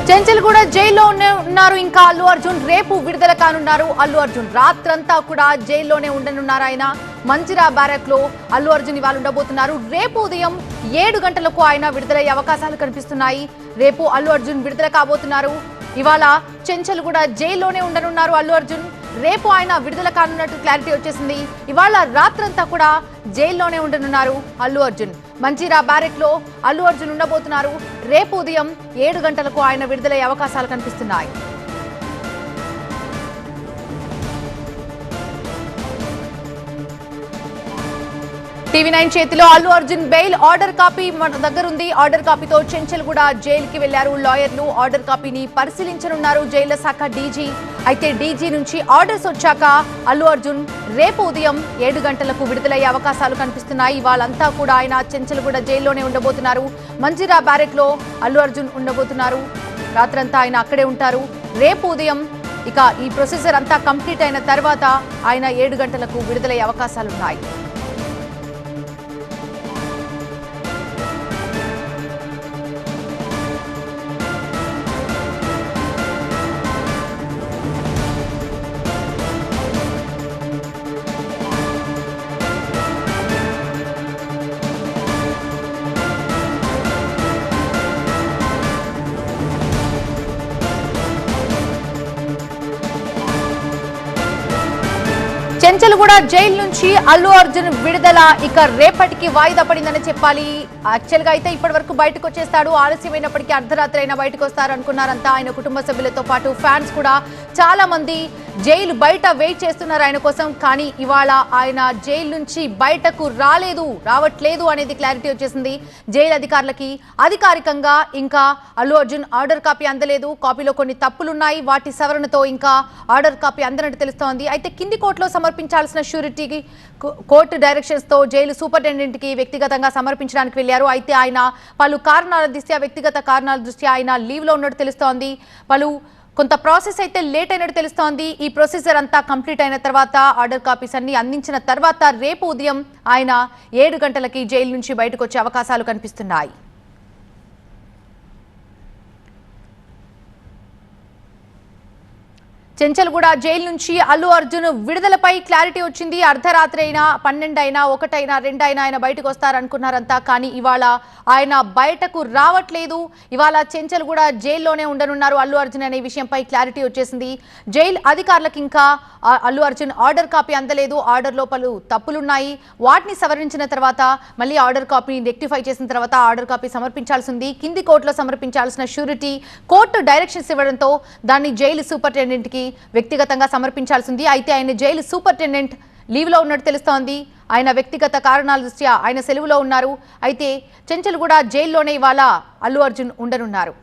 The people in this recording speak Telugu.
చెంచల్గూడ జైల్లో ఉన్నారు. ఇంకా అల్లు అర్జున్ రేపు విడుదల కానున్నారు. అల్లు అర్జున్ రాత్రంతా కూడా జైల్లోనే ఉండనున్నారు. ఆయన మంచిరా బ్యారక్ లో అల్లు అర్జున్ ఇవాళ ఉండబోతున్నారు. రేపు ఉదయం 7 గంటలకు ఆయన విడుదలయ్యే అవకాశాలు కనిపిస్తున్నాయి. రేపు అల్లు అర్జున్ విడుదల కాబోతున్నారు. ఇవాళ చెంచల్గూడ జైల్లోనే ఉండనున్నారు అల్లు అర్జున్. రేపు ఆయన విడుదల కానున్నట్టు క్లారిటీ వచ్చేసింది. ఇవాళ రాత్రంతా కూడా జైల్లోనే ఉండనున్నారు అల్లు అర్జున్. మంచిరా బ్యారెక్ లో అల్లు అర్జున్ ఉండబోతున్నారు. రేపు ఉదయం 7 గంటలకు ఆయన విడుదలయ్యే అవకాశాలు కనిపిస్తున్నాయి. టీవీ9 చేతిలో Allu Arjun bail order copy మన దగ్గర ఉంది. ఆర్డర్ కాపీతో చెంచల్గూడ జైలుకి వెళ్లారు లాయర్లు. ఆర్డర్ కాపీని పరిశీలించనున్నారు జైళ్ల శాఖ డీజీ. అయితే డీజీ నుంచి ఆర్డర్స్ వచ్చాక అల్లు అర్జున్ రేపు ఉదయం 7 గంటలకు విడుదలయ్యే అవకాశాలు కనిపిస్తున్నాయి. వాళ్ళంతా కూడా ఆయన చెంచల్గూడ జైల్లోనే ఉండబోతున్నారు. మంజిరా బ్యారెక్ లో అల్లు అర్జున్ ఉండబోతున్నారు. రాత్రంతా ఆయన అక్కడే ఉంటారు. రేపు ఉదయం ఇక ఈ ప్రొసీజర్ అంతా కంప్లీట్ అయిన తర్వాత ఆయన 7 గంటలకు విడుదలయ్యే అవకాశాలున్నాయి. చెంచల్గూడ జైలు నుంచి అల్లు అర్జున్ విడుదల ఇక రేపటికి వాయిదా పడిందని చెప్పాలి. యాక్చువల్ గా అయితే ఇప్పటి వరకు బయటకు వచ్చేస్తాడు. ఆలస్యమైనప్పటికీ అర్ధరాత్రి అయినా బయటకు వస్తారు అనుకున్నారంతా. ఆయన కుటుంబ సభ్యులతో పాటు ఫ్యాన్స్ కూడా చాలా మంది జైలు బయట వెయిట్ చేస్తున్నారు ఆయన కోసం. కానీ ఇవాళ ఆయన జైలు నుంచి బయటకు రావట్లేదు అనేది క్లారిటీ వచ్చేసింది జైలు అధికారులకి. అధికారికంగా ఇంకా అల్లు అర్జున్ ఆర్డర్ కాపీ అందలేదు. కాపీలో కొన్ని తప్పులున్నాయి. వాటి సవరణతో ఇంకా ఆర్డర్ కాపీ అందనట్టు తెలుస్తోంది. అయితే కింది కోర్టులో సమర్పించాల్సిన షూరిటీకి కోర్టు డైరెక్షన్స్ తో జైలు సూపరింటెండెంట్ కి వ్యక్తిగతంగా సమర్పించడానికి వెళ్లారు. అయితే ఆయన పలు కారణాల దృష్ట్యా వ్యక్తిగత కారణాల దృష్ట్యా ఆయన లీవ్ లో ఉన్నట్టు తెలుస్తోంది. కొంత ప్రాసెస్ అయితే లేట్ అయినట్టు తెలుస్తోంది. ఈ ప్రొసీజర్ అంతా కంప్లీట్ అయిన తర్వాత ఆర్డర్ కాపీస్ అన్ని అందించిన తర్వాత రేపు ఉదయం ఆయన 7 గంటలకి జైలు నుంచి బయటకు వచ్చే అవకాశాలు కనిపిస్తున్నాయి. చెంచల్గూడ జైలు నుంచి అల్లు అర్జున్ విడుదలపై క్లారిటీ వచ్చింది. అర్ధరాత్రి అయినా 12 అయినా 1 అయినా 2 అయినా ఆయన బయటకు వస్తారనుకున్నారంతా. కానీ ఇవాళ ఆయన బయటకు రావట్లేదు. ఇవాళ చెంచల్గూడ జైల్లోనే ఉండనున్నారు అల్లు అర్జున్ అనే విషయంపై క్లారిటీ వచ్చేసింది. జైలు అధికారులకు ఇంకా అల్లు అర్జున్ ఆర్డర్ కాపీ అందలేదు. ఆర్డర్లో పలు తప్పులున్నాయి. వాటిని సవరించిన తర్వాత మళ్ళీ ఆర్డర్ కాపీని రెక్టిఫై చేసిన తర్వాత ఆర్డర్ కాపీ సమర్పించాల్సింది. కింది కోర్టులో సమర్పించాల్సిన షూరిటీ కోర్టు డైరెక్షన్స్ ఇవ్వడంతో దాన్ని జైలు సూపరింటెండెంట్ కి వ్యక్తిగతంగా సమర్పించాల్సింది. అయితే ఆయన జైలు సూపరింటెండెంట్ లీవ్ లో ఉన్నట్టు తెలుస్తోంది. ఆయన వ్యక్తిగత కారణాల దృష్ట్యా ఆయన సెలవులో ఉన్నారు. అయితే చెంచల్గూడ జైల్లోనే ఇవాళ అల్లు అర్జున్ ఉండనున్నారు.